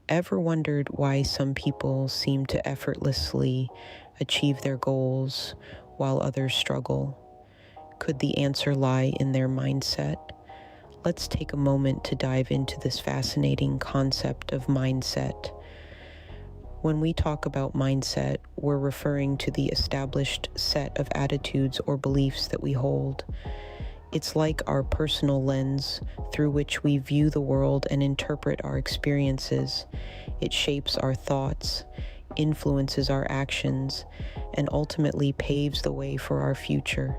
Ever wondered why some people seem to effortlessly achieve their goals while others struggle? Could the answer lie in their mindset? Let's take a moment to dive into this fascinating concept of mindset. When we talk about mindset, we're referring to the established set of attitudes or beliefs that we hold. It's like our personal lens through which we view the world and interpret our experiences. It shapes our thoughts, influences our actions, and ultimately paves the way for our future.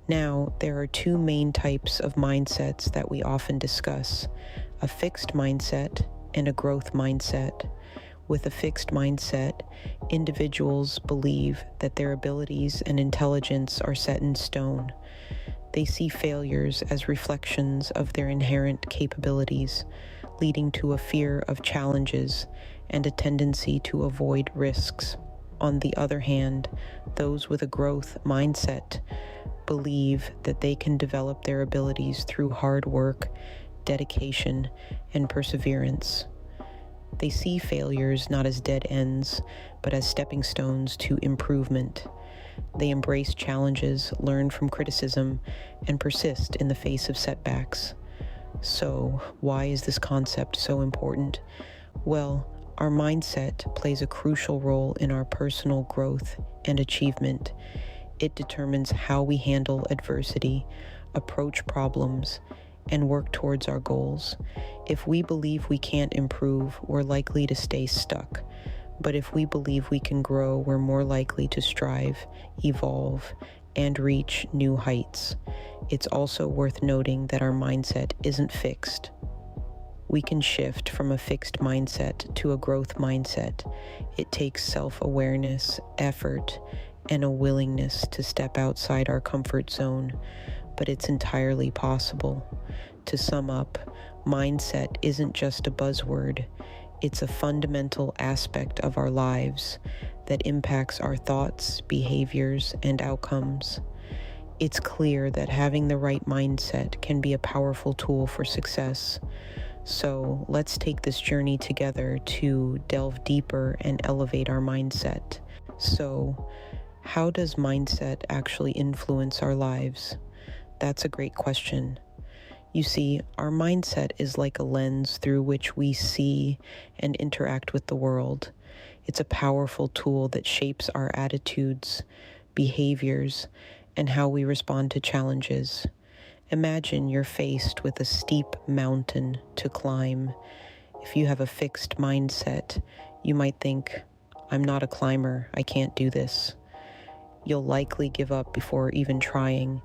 Now, there are two main types of mindsets that we often discuss: a fixed mindset and a growth mindset. With a fixed mindset, individuals believe that their abilities and intelligence are set in stone. They see failures as reflections of their inherent capabilities, leading to a fear of challenges and a tendency to avoid risks. On the other hand, those with a growth mindset believe that they can develop their abilities through hard work, dedication, and perseverance. They see failures not as dead ends, but as stepping stones to improvement. They embrace challenges, learn from criticism, and persist in the face of setbacks. So, why is this concept so important? Well, our mindset plays a crucial role in our personal growth and achievement. It determines how we handle adversity, approach problems, and work towards our goals. If we believe we can't improve, we're likely to stay stuck. But if we believe we can grow, we're more likely to strive, evolve, and reach new heights. It's also worth noting that our mindset isn't fixed. We can shift from a fixed mindset to a growth mindset. It takes self-awareness, effort, and a willingness to step outside our comfort zone, but it's entirely possible. To sum up, mindset isn't just a buzzword. It's a fundamental aspect of our lives that impacts our thoughts, behaviors, and outcomes. It's clear that having the right mindset can be a powerful tool for success. So let's take this journey together to delve deeper and elevate our mindset. So, how does mindset actually influence our lives? That's a great question. You see, our mindset is like a lens through which we see and interact with the world. It's a powerful tool that shapes our attitudes, behaviors, and how we respond to challenges. Imagine you're faced with a steep mountain to climb. If you have a fixed mindset, you might think, "I'm not a climber, I can't do this." You'll likely give up before even trying.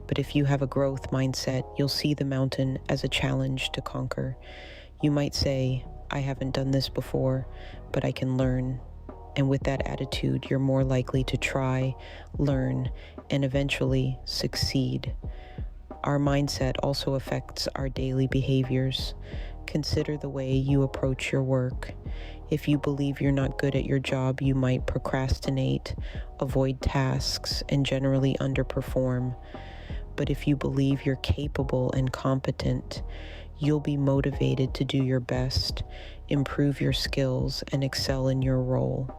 But if you have a growth mindset, you'll see the mountain as a challenge to conquer. You might say, "I haven't done this before, but I can learn." And with that attitude, you're more likely to try, learn, and eventually succeed. Our mindset also affects our daily behaviors. Consider the way you approach your work. If you believe you're not good at your job, you might procrastinate, avoid tasks, and generally underperform. But if you believe you're capable and competent, you'll be motivated to do your best, improve your skills, and excel in your role.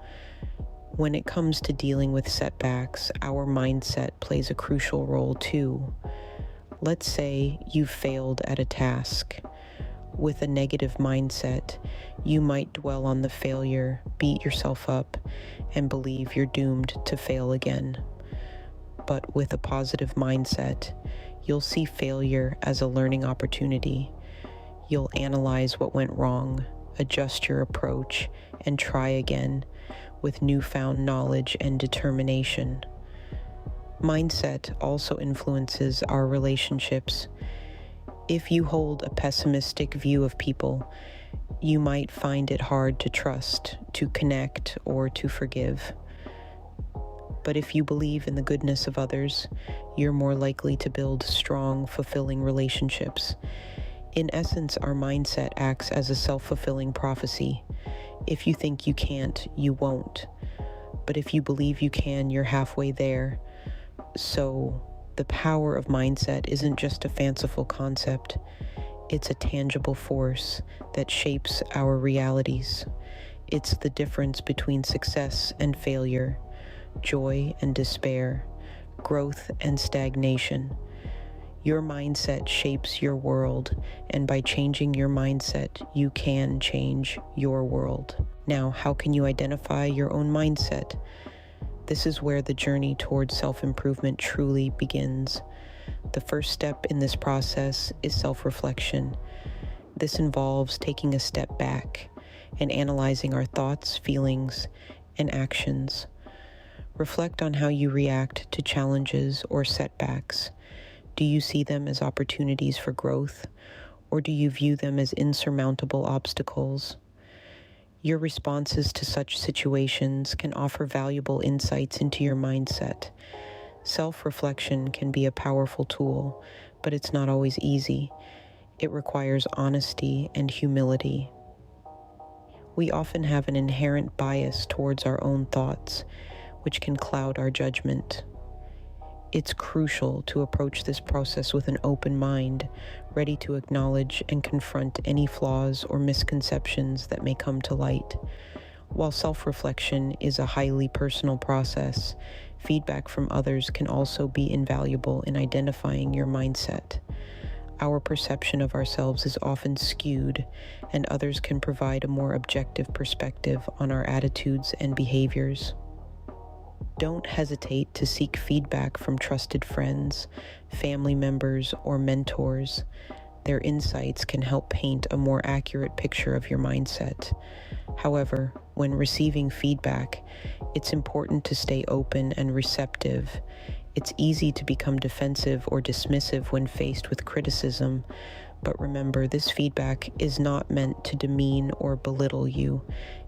When it comes to dealing with setbacks, our mindset plays a crucial role too. Let's say you've failed at a task. With a negative mindset, you might dwell on the failure, beat yourself up, and believe you're doomed to fail again. But with a positive mindset, you'll see failure as a learning opportunity. You'll analyze what went wrong, adjust your approach, and try again with newfound knowledge and determination. Mindset also influences our relationships. If you hold a pessimistic view of people, you might find it hard to trust, to connect, or to forgive. But if you believe in the goodness of others, you're more likely to build strong, fulfilling relationships. In essence, our mindset acts as a self-fulfilling prophecy. If you think you can't, you won't. But if you believe you can, you're halfway there. So, the power of mindset isn't just a fanciful concept. It's a tangible force that shapes our realities. It's the difference between success and failure, joy and despair, growth and stagnation. Your mindset shapes your world, and by changing your mindset, you can change your world. Now, how can you identify your own mindset? This is where the journey towards self-improvement truly begins. The first step in this process is self-reflection. This involves taking a step back and analyzing our thoughts, feelings, and actions. Reflect on how you react to challenges or setbacks. Do you see them as opportunities for growth, or do you view them as insurmountable obstacles? Your responses to such situations can offer valuable insights into your mindset. Self-reflection can be a powerful tool, but it's not always easy. It requires honesty and humility. We often have an inherent bias towards our own thoughts, which can cloud our judgment. It's crucial to approach this process with an open mind, ready to acknowledge and confront any flaws or misconceptions that may come to light. While self-reflection is a highly personal process, feedback from others can also be invaluable in identifying your mindset. Our perception of ourselves is often skewed, and others can provide a more objective perspective on our attitudes and behaviors. Don't hesitate to seek feedback from trusted friends, family members, or mentors. Their insights can help paint a more accurate picture of your mindset. However, when receiving feedback, it's important to stay open and receptive. It's easy to become defensive or dismissive when faced with criticism, but remember, this feedback is not meant to demean or belittle you.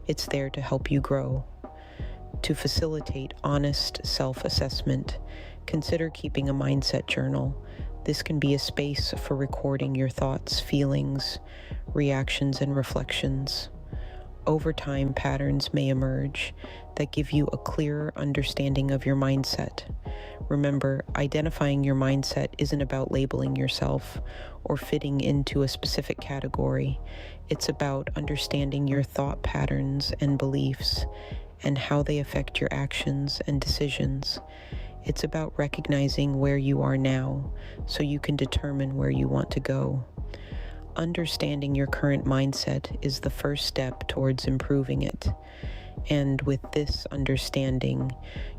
It's there to help you grow. To facilitate honest self-assessment, consider keeping a mindset journal. This can be a space for recording your thoughts, feelings, reactions, and reflections. Over time, patterns may emerge that give you a clearer understanding of your mindset. Remember, identifying your mindset isn't about labeling yourself or fitting into a specific category. It's about understanding your thought patterns and beliefs and how they affect your actions and decisions. It's about recognizing where you are now so you can determine where you want to go. Understanding your current mindset is the first step towards improving it. And with this understanding,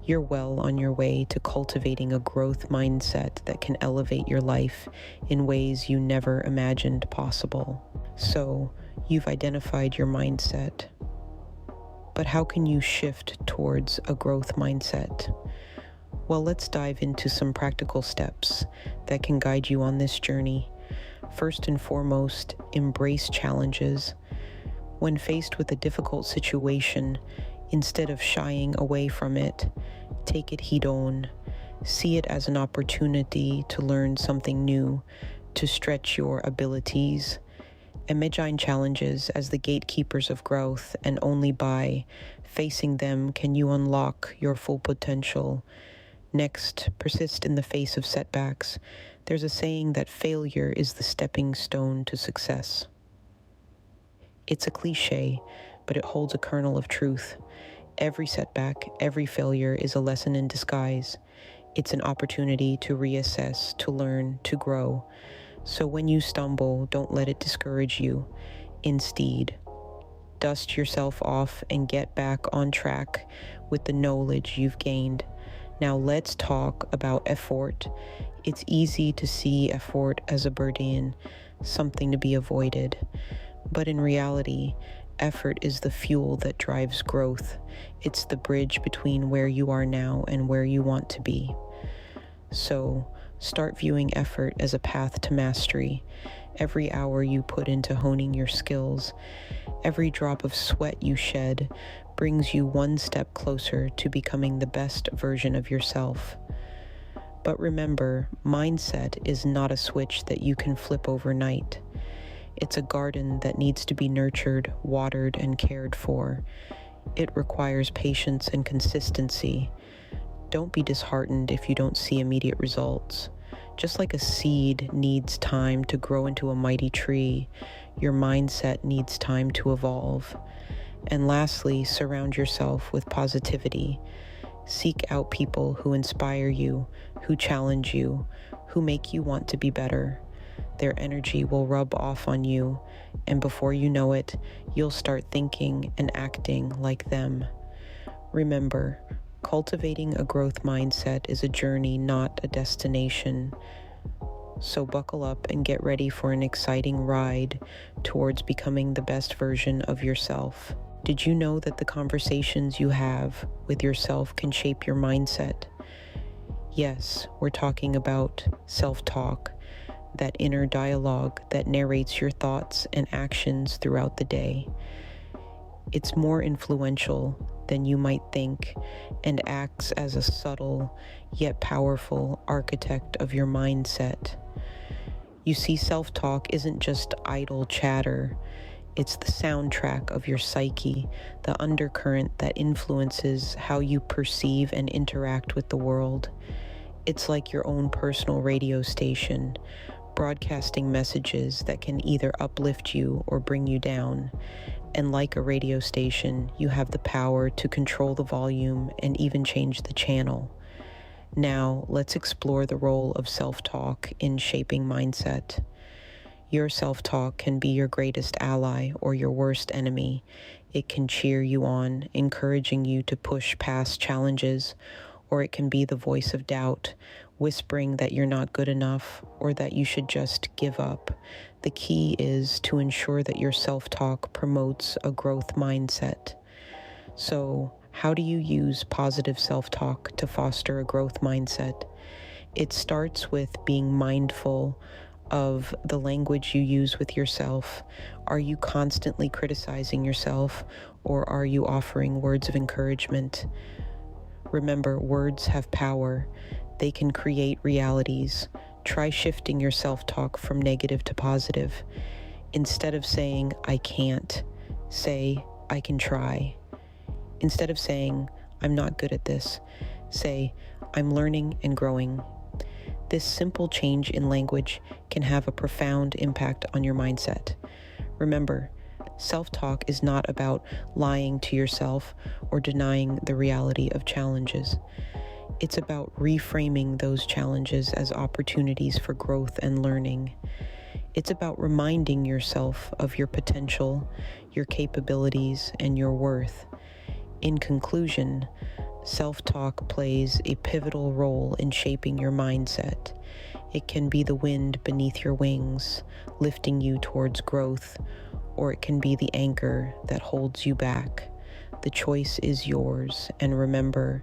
you're well on your way to cultivating a growth mindset that can elevate your life in ways you never imagined possible. So, you've identified your mindset. But how can you shift towards a growth mindset? Well, let's dive into some practical steps that can guide you on this journey. First and foremost, embrace challenges. When faced with a difficult situation, instead of shying away from it, take it head on. See it as an opportunity to learn something new, to stretch your abilities. Imagine challenges as the gatekeepers of growth, and only by facing them can you unlock your full potential. Next, persist in the face of setbacks. There's a saying that failure is the stepping stone to success. It's a cliche, but it holds a kernel of truth. Every setback, every failure is a lesson in disguise. It's an opportunity to reassess, to learn, to grow. So when you stumble, don't let it discourage you. Instead, dust yourself off and get back on track with the knowledge you've gained. Now let's talk about effort. It's easy to see effort as a burden, something to be avoided. But in reality, effort is the fuel that drives growth. It's the bridge between where you are now and where you want to be. So, start viewing effort as a path to mastery. Every hour you put into honing your skills, every drop of sweat you shed, brings you one step closer to becoming the best version of yourself. But remember, mindset is not a switch that you can flip overnight. It's a garden that needs to be nurtured, watered, and cared for. It requires patience and consistency. Don't be disheartened if you don't see immediate results. Just like a seed needs time to grow into a mighty tree, your mindset needs time to evolve. And lastly, surround yourself with positivity. Seek out people who inspire you, who challenge you, who make you want to be better. Their energy will rub off on you, and before you know it, you'll start thinking and acting like them. Remember, cultivating a growth mindset is a journey, not a destination. So buckle up and get ready for an exciting ride towards becoming the best version of yourself. Did you know that the conversations you have with yourself can shape your mindset? Yes, we're talking about self-talk, that inner dialogue that narrates your thoughts and actions throughout the day. It's more influential than you might think and acts as a subtle yet powerful architect of your mindset. You see, self-talk isn't just idle chatter. It's the soundtrack of your psyche, the undercurrent that influences how you perceive and interact with the world. It's like your own personal radio station, broadcasting messages that can either uplift you or bring you down. And like a radio station, you have the power to control the volume and even change the channel. Now, let's explore the role of self-talk in shaping mindset. Your self-talk can be your greatest ally or your worst enemy. It can cheer you on, encouraging you to push past challenges, or it can be the voice of doubt, whispering that you're not good enough or that you should just give up. The key is to ensure that your self-talk promotes a growth mindset. So, how do you use positive self-talk to foster a growth mindset? It starts with being mindful of the language you use with yourself. Are you constantly criticizing yourself, or are you offering words of encouragement? Remember, words have power. They can create realities. Try shifting your self-talk from negative to positive. Instead of saying, I can't, say, I can try. Instead of saying, I'm not good at this, say, I'm learning and growing. This simple change in language can have a profound impact on your mindset. Remember, self-talk is not about lying to yourself or denying the reality of challenges. It's about reframing those challenges as opportunities for growth and learning. It's about reminding yourself of your potential, your capabilities, and your worth. In conclusion, self-talk plays a pivotal role in shaping your mindset. It can be the wind beneath your wings, lifting you towards growth, or it can be the anchor that holds you back. The choice is yours, and remember,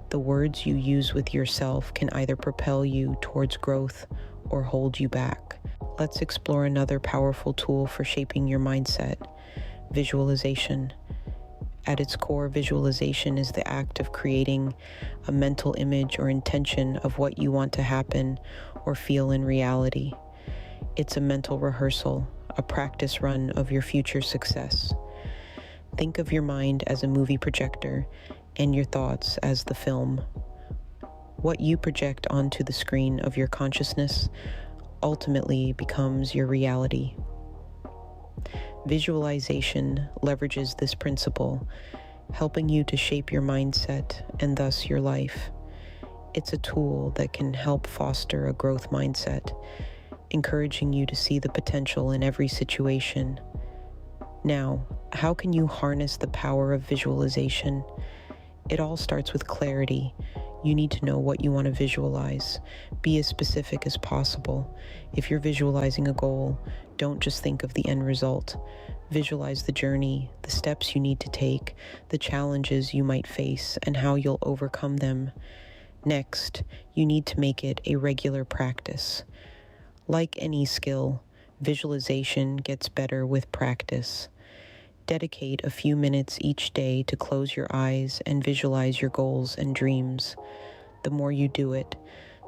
the words you use with yourself can either propel you towards growth or hold you back. Let's explore another powerful tool for shaping your mindset: visualization. At its core, visualization is the act of creating a mental image or intention of what you want to happen or feel in reality. It's a mental rehearsal, a practice run of your future success. Think of your mind as a movie projector and your thoughts as the film. What you project onto the screen of your consciousness ultimately becomes your reality. Visualization leverages this principle, helping you to shape your mindset and thus your life. It's a tool that can help foster a growth mindset, encouraging you to see the potential in every situation. Now, how can you harness the power of visualization? It all starts with clarity. You need to know what you want to visualize. Be as specific as possible. If you're visualizing a goal, don't just think of the end result. Visualize the journey, the steps you need to take, the challenges you might face, and how you'll overcome them. Next, you need to make it a regular practice. Like any skill, visualization gets better with practice. Dedicate a few minutes each day to close your eyes and visualize your goals and dreams. The more you do it,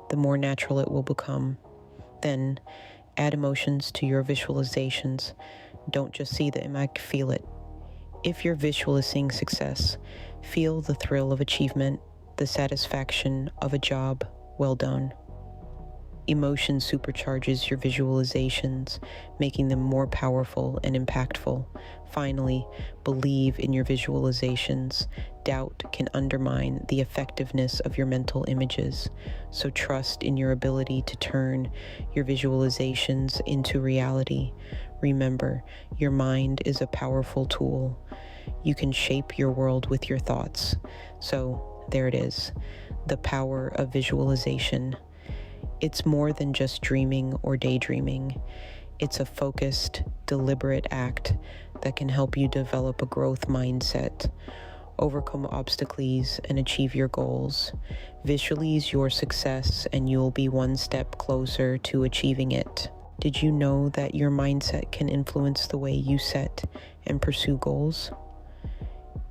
the more natural it will become. Then, add emotions to your visualizations. Don't just see the image, feel it. If you're visualizing success, feel the thrill of achievement, the satisfaction of a job well done. Emotion supercharges your visualizations, making them more powerful and impactful. Finally, believe in your visualizations. Doubt can undermine the effectiveness of your mental images, so trust in your ability to turn your visualizations into reality. Remember, your mind is a powerful tool. You can shape your world with your thoughts. So, there it is, the power of visualization. It's more than just dreaming or daydreaming. It's a focused, deliberate act that can help you develop a growth mindset, overcome obstacles, and achieve your goals. Visualize your success, and you'll be one step closer to achieving it. Did you know that your mindset can influence the way you set and pursue goals?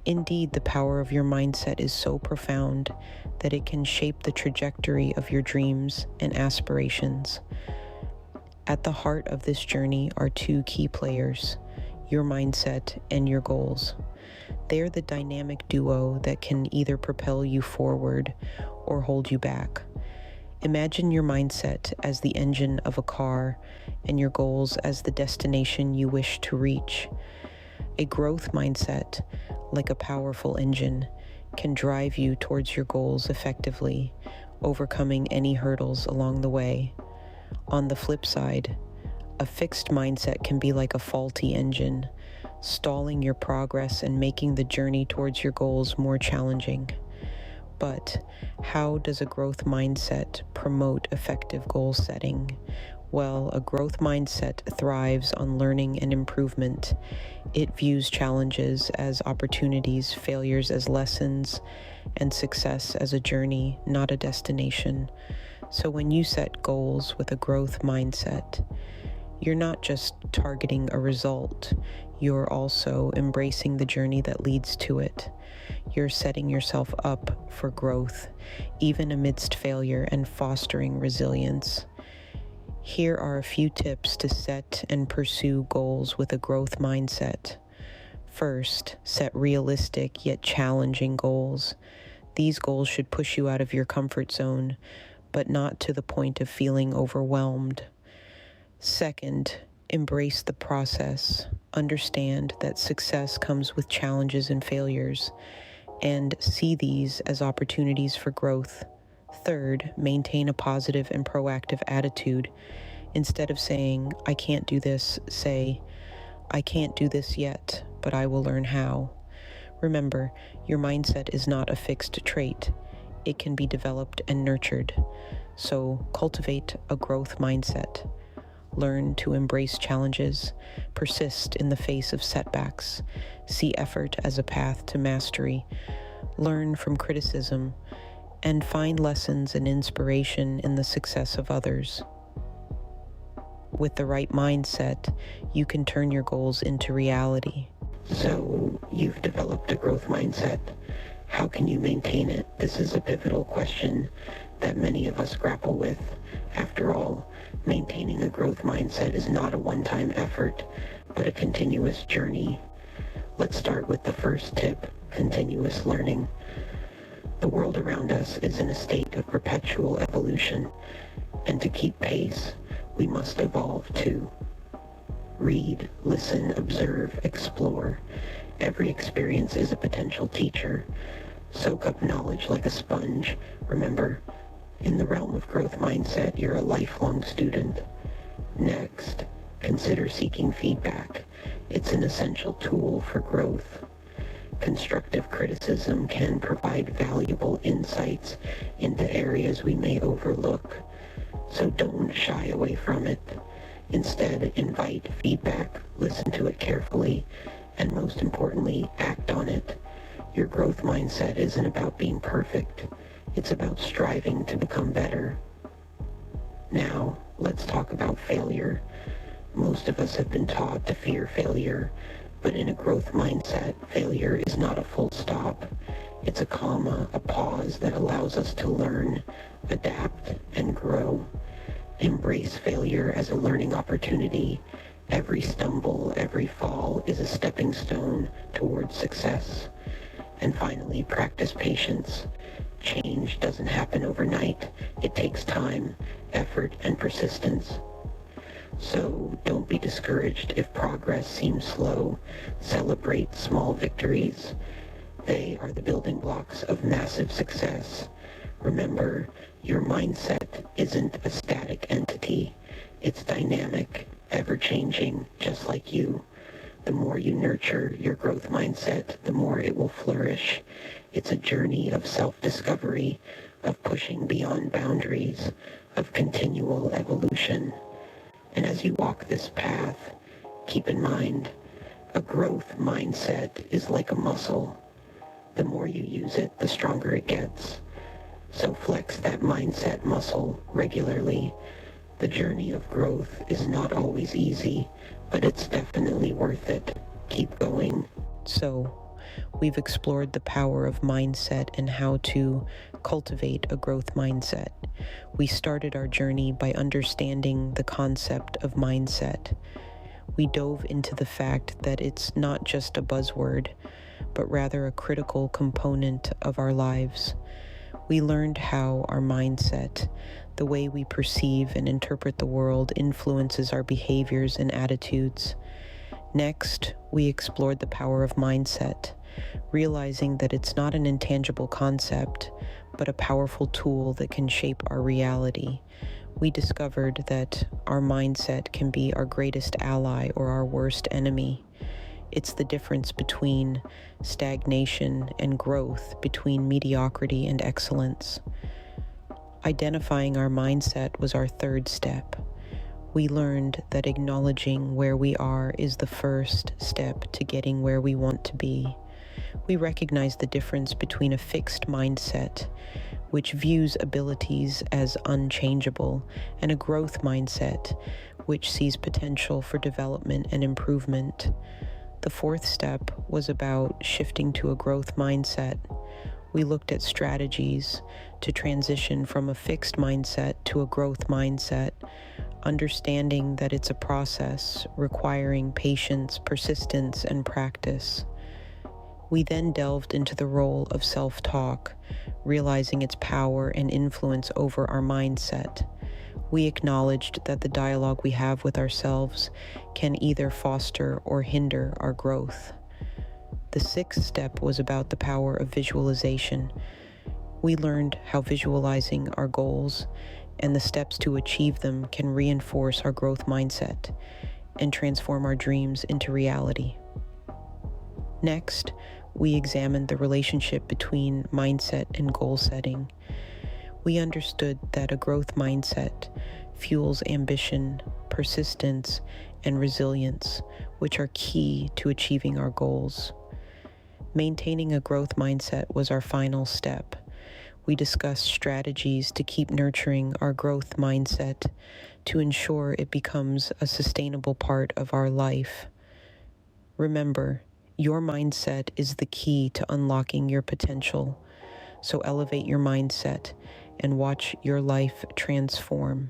Indeed, the power of your mindset is so profound that it can shape the trajectory of your dreams and aspirations. At the heart of this journey are two key players, your mindset and your goals. They are the dynamic duo that can either propel you forward or hold you back. Imagine your mindset as the engine of a car and your goals as the destination you wish to reach. A growth mindset, like a powerful engine, can drive you towards your goals effectively, overcoming any hurdles along the way. On the flip side, a fixed mindset can be like a faulty engine, stalling your progress and making the journey towards your goals more challenging. But how does a growth mindset promote effective goal setting? Well, a growth mindset thrives on learning and improvement. It views challenges as opportunities, failures as lessons, and success as a journey, not a destination. So when you set goals with a growth mindset, you're not just targeting a result, you're also embracing the journey that leads to it. You're setting yourself up for growth, even amidst failure, and fostering resilience. Here are a few tips to set and pursue goals with a growth mindset. First, set realistic yet challenging goals. These goals should push you out of your comfort zone, but not to the point of feeling overwhelmed. Second, embrace the process. Understand that success comes with challenges and failures, and see these as opportunities for growth. Third, maintain a positive and proactive attitude. Instead of saying, I can't do this, say, I can't do this yet, but I will learn how. Remember, your mindset is not a fixed trait. It can be developed and nurtured. So cultivate a growth mindset. Learn to embrace challenges, persist in the face of setbacks, see effort as a path to mastery, learn from criticism, and find lessons and inspiration in the success of others. With the right mindset, you can turn your goals into reality. So, you've developed a growth mindset. How can you maintain it? This is a pivotal question that many of us grapple with. After all, maintaining a growth mindset is not a one-time effort, but a continuous journey. Let's start with the first tip, continuous learning. The world around us is in a state of perpetual evolution, and to keep pace, we must evolve too. Read, listen, observe, explore. Every experience is a potential teacher. Soak up knowledge like a sponge. Remember, in the realm of growth mindset, you're a lifelong student. Next, consider seeking feedback. It's an essential tool for growth. Constructive criticism can provide valuable insights into areas we may overlook, so don't shy away from it. Instead, invite feedback, listen to it carefully, and most importantly, act on it. Your growth mindset isn't about being perfect. It's about striving to become better. Now, let's talk about failure. Most of us have been taught to fear failure, but in a growth mindset, failure is not a full stop. It's a comma, a pause that allows us to learn, adapt, and grow. Embrace failure as a learning opportunity. Every stumble, every fall is a stepping stone towards success. And finally, practice patience. Change doesn't happen overnight. It takes time, effort, and persistence. So don't be discouraged if progress seems slow. Celebrate small victories. They are the building blocks of massive success. Remember, your mindset isn't a static entity. It's dynamic, ever-changing, just like you. The more you nurture your growth mindset, the more it will flourish. It's a journey of self-discovery, of pushing beyond boundaries, of continual evolution. And as you walk this path, keep in mind, a growth mindset is like a muscle. The more you use it, the stronger it gets. So flex that mindset muscle regularly. The journey of growth is not always easy, but it's definitely worth it. Keep going. So, we've explored the power of mindset and how to cultivate a growth mindset. We started our journey by understanding the concept of mindset. We dove into the fact that it's not just a buzzword, but rather a critical component of our lives. We learned how our mindset, the way we perceive and interpret the world, influences our behaviors and attitudes. Next, we explored the power of mindset, realizing that it's not an intangible concept, but a powerful tool that can shape our reality. We discovered that our mindset can be our greatest ally or our worst enemy. It's the difference between stagnation and growth, between mediocrity and excellence. Identifying our mindset was our third step. We learned that acknowledging where we are is the first step to getting where we want to be. We recognize the difference between a fixed mindset, which views abilities as unchangeable, and a growth mindset, which sees potential for development and improvement. The fourth step was about shifting to a growth mindset. We looked at strategies to transition from a fixed mindset to a growth mindset, understanding that it's a process requiring patience, persistence, and practice. We then delved into the role of self-talk, realizing its power and influence over our mindset. We acknowledged that the dialogue we have with ourselves can either foster or hinder our growth. The sixth step was about the power of visualization. We learned how visualizing our goals and the steps to achieve them can reinforce our growth mindset and transform our dreams into reality. Next, we examined the relationship between mindset and goal setting. We understood that a growth mindset fuels ambition, persistence, and resilience, which are key to achieving our goals. Maintaining a growth mindset was our final step. We discussed strategies to keep nurturing our growth mindset to ensure it becomes a sustainable part of our life. Remember, your mindset is the key to unlocking your potential. So elevate your mindset and watch your life transform.